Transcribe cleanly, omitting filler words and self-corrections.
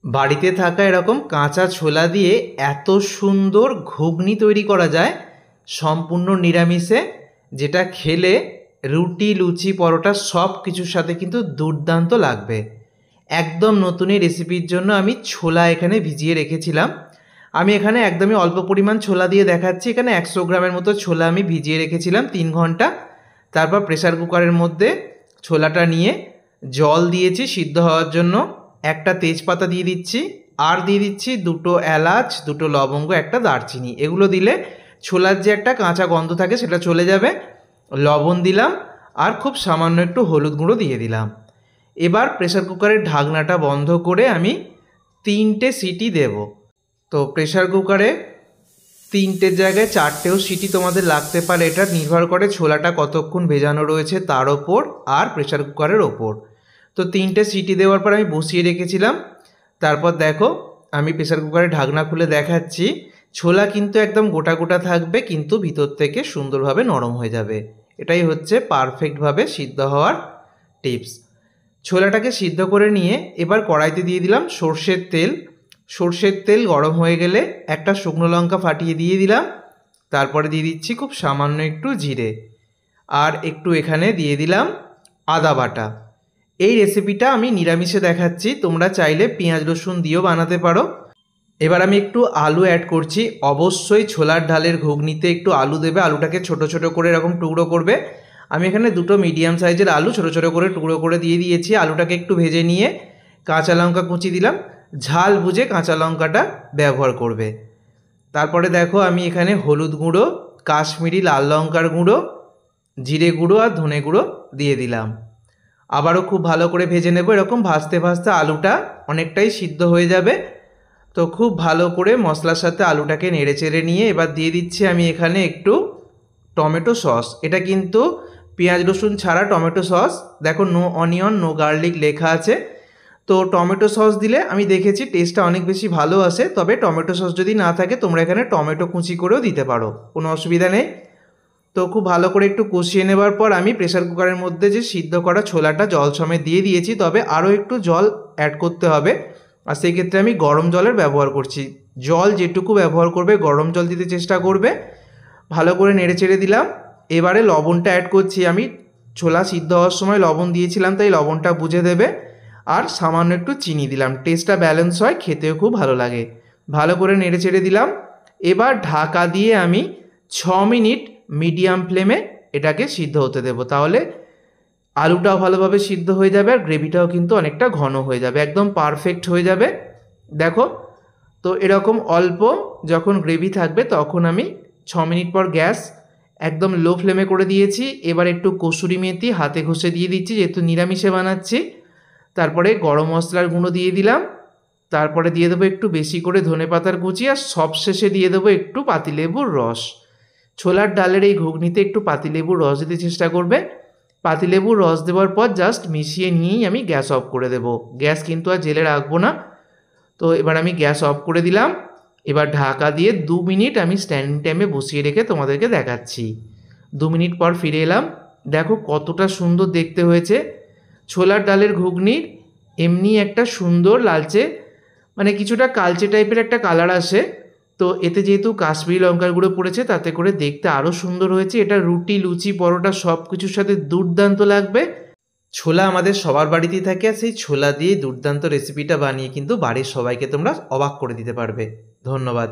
বাড়িতে থাকা এরকম কাঁচা ছোলা দিয়ে এত সুন্দর ঘুগনি তৈরি করা যায় সম্পূর্ণ নিরামিষে, যেটা খেলে রুটি লুচি পরোটা সব কিছুর সাথে কিন্তু দুর্দান্ত লাগবে। একদম নতুন এই রেসিপির জন্য আমি ছোলা এখানে ভিজিয়ে রেখেছিলাম। আমি এখানে একদমই অল্প পরিমাণ ছোলা দিয়ে দেখাচ্ছি। এখানে 100 গ্রামের মতো ছোলা আমি ভিজিয়ে রেখেছিলাম 3 ঘন্টা। তারপর প্রেসার কুকারের মধ্যে ছোলাটা নিয়ে জল দিয়েছি সিদ্ধ হওয়ার জন্য। একটা তেজপাতা দিয়ে দিচ্ছি, আর দিয়ে দিচ্ছি 2টো এলাচ, 2টো লবঙ্গ, একটা দারচিনি। এগুলো দিলে ছোলার যে একটা কাঁচা গন্ধ থাকে সেটা চলে যাবে। লবণ দিলাম, আর খুব সামান্য একটু হলুদ গুঁড়ো দিয়ে দিলাম। এবার প্রেসার কুকারের ঢাকনাটা বন্ধ করে আমি 3টে সিটি দেব। তো প্রেসার কুকারে 3টের জায়গায় 4টেও সিটি তোমাদের লাগতে পারে, এটা নির্ভর করে ছোলাটা কতক্ষণ ভেজানো রয়েছে তার ওপর আর প্রেসার কুকারের ওপর। তো 3টে সিটি দেওয়ার পর আমি বসিয়ে রেখেছিলাম। তারপর দেখো আমি প্রেসার কুকারের ঢাকনা খুলে দেখাচ্ছি। ছোলা কিন্তু একদম গোটা গোটা থাকবে, কিন্তু ভিতর থেকে সুন্দরভাবে নরম হয়ে যাবে। এটাই হচ্ছে পারফেক্টভাবে সিদ্ধ হওয়ার টিপস। ছোলাটাকে সিদ্ধ করে নিয়ে এবার কড়াইতে দিয়ে দিলাম সর্ষের তেল। সর্ষের তেল গরম হয়ে গেলে একটা শুকনো লঙ্কা ফাটিয়ে দিয়ে দিলাম। তারপরে দিয়ে দিচ্ছি খুব সামান্য একটু জিরে, আর একটু এখানে দিয়ে দিলাম আদা বাটা। এই রেসিপিটা আমি নিরামিষে দেখাচ্ছি, তোমরা চাইলে পেঁয়াজ রসুন দিয়েও বানাতে পারো। এবার আমি একটু আলু অ্যাড করছি। অবশ্যই ছোলার ডালের ঘুগনিতে একটু আলু দেবে। আলুটাকে ছোট ছোট করে এরকম টুকরো করবে। আমি এখানে 2টো মিডিয়াম সাইজের আলু ছোট ছোট করে টুকরো করে দিয়ে দিয়েছি। আলুটাকে একটু ভেজে নিয়ে কাঁচা লঙ্কা কুচি দিলাম। ঝাল বুঝে কাঁচা লঙ্কাটা ব্যবহার করবে। তারপরে দেখো আমি এখানে হলুদ গুঁড়ো, কাশ্মীরি লাল লঙ্কার গুঁড়ো, জিরে গুঁড়ো আর ধনে গুঁড়ো দিয়ে দিলাম। আবারও খুব ভালো করে ভেজে নেব। এরকম ভাজতে ভাজতে আলুটা অনেকটাই সিদ্ধ হয়ে যাবে। তো খুব ভালো করে মশলার সাথে আলুটাকে নেড়ে চেড়ে নিয়ে এবার দিয়ে দিচ্ছি আমি এখানে একটু টমেটো সস। এটা কিন্তু পেঁয়াজ রসুন ছাড়া টমেটো সস। দেখো নো অনিয়ন নো গার্লিক লেখা আছে। তো টমেটো সস দিলে আমি দেখেছি টেস্টটা অনেক বেশি ভালো আসে। তবে টমেটো সস যদি না থাকে তোমরা এখানে টমেটো কুচি করেও দিতে পারো, কোনো অসুবিধা নেই। তো খুব ভালো করে একটু কষিয়ে নেবার পর আমি প্রেসার কুকারের মধ্যে যে সিদ্ধ করা ছোলাটা জল সমেত দিয়ে দিয়েছি। তবে আরও একটু জল অ্যাড করতে হবে, আর সেই ক্ষেত্রে আমি গরম জলের ব্যবহার করছি। জল যেটুকু ব্যবহার করবে গরম জল দিতে চেষ্টা করবে। ভালো করে নেড়ে চেড়ে দিলাম। এবারে লবণটা অ্যাড করছি। আমি ছোলা সিদ্ধ হওয়ার সময় লবণ দিয়েছিলাম, তাই লবণটা বুঝে দেবে। আর সামান্য একটু চিনি দিলাম, টেস্টটা ব্যালেন্স হয়, খেতেও খুব ভালো লাগে। ভালো করে নেড়ে চেড়ে দিলাম। এবার ঢাকা দিয়ে আমি 6 মিনিট মিডিয়াম ফ্লেমে এটাকে সিদ্ধ হতে দেবো। তাহলে আলুটাও ভালোভাবে সিদ্ধ হয়ে যাবে, আর গ্রেভিটাও কিন্তু অনেকটা ঘন হয়ে যাবে, একদম পারফেক্ট হয়ে যাবে। দেখো তো এরকম অল্প যখন গ্রেভি থাকবে তখন আমি 6 মিনিট পর গ্যাস একদম লো ফ্লেমে করে দিয়েছি। এবার একটু কসুরি মেথি হাতে ঘষে দিয়ে দিচ্ছি, যেহেতু নিরামিষে বানাচ্ছি। তারপরে গরম মশলার গুঁড়ো দিয়ে দিলাম। তারপরে দিয়ে দেবো একটু বেশি করে ধনেপাতার কুচি, আর সবশেষে দিয়ে দেবো একটু পাতিলেবুর রস। ছোলার ডালের এই ঘুগনিতে একটু পাতিলেবুর রস দিতে চেষ্টা করবে। পাতিলেবুর রস দেওয়ার পর জাস্ট মিশিয়ে নিয়েই আমি গ্যাস অফ করে দেবো। গ্যাস কিন্তু আর জেলে রাখবো না। তো এবার আমি গ্যাস অফ করে দিলাম। এবার ঢাকা দিয়ে 2 মিনিট আমি স্ট্যান্ডিং টাইমে বসিয়ে রেখে তোমাদেরকে দেখাচ্ছি। 2 মিনিট পর ফিরে এলাম। দেখো কতটা সুন্দর দেখতে হয়েছে। ছোলার ডালের ঘুগনির এমনি একটা সুন্দর লালচে, মানে কিছুটা কালচে টাইপের একটা কালার আসে। তো এতে যেহেতু কাশ্মীরি লঙ্কার গুঁড়ো পড়েছে তাতে করে দেখতে আরও সুন্দর হয়েছে। এটা রুটি লুচি পরোটা সব কিছুর সাথে দুর্দান্ত লাগবে। ছোলা আমাদের সবার বাড়িতেই থাকে, আর সেই ছোলা দিয়ে দুর্দান্ত রেসিপিটা বানিয়ে কিন্তু বাড়ির সবাইকে তোমরা অবাক করে দিতে পারবে। ধন্যবাদ।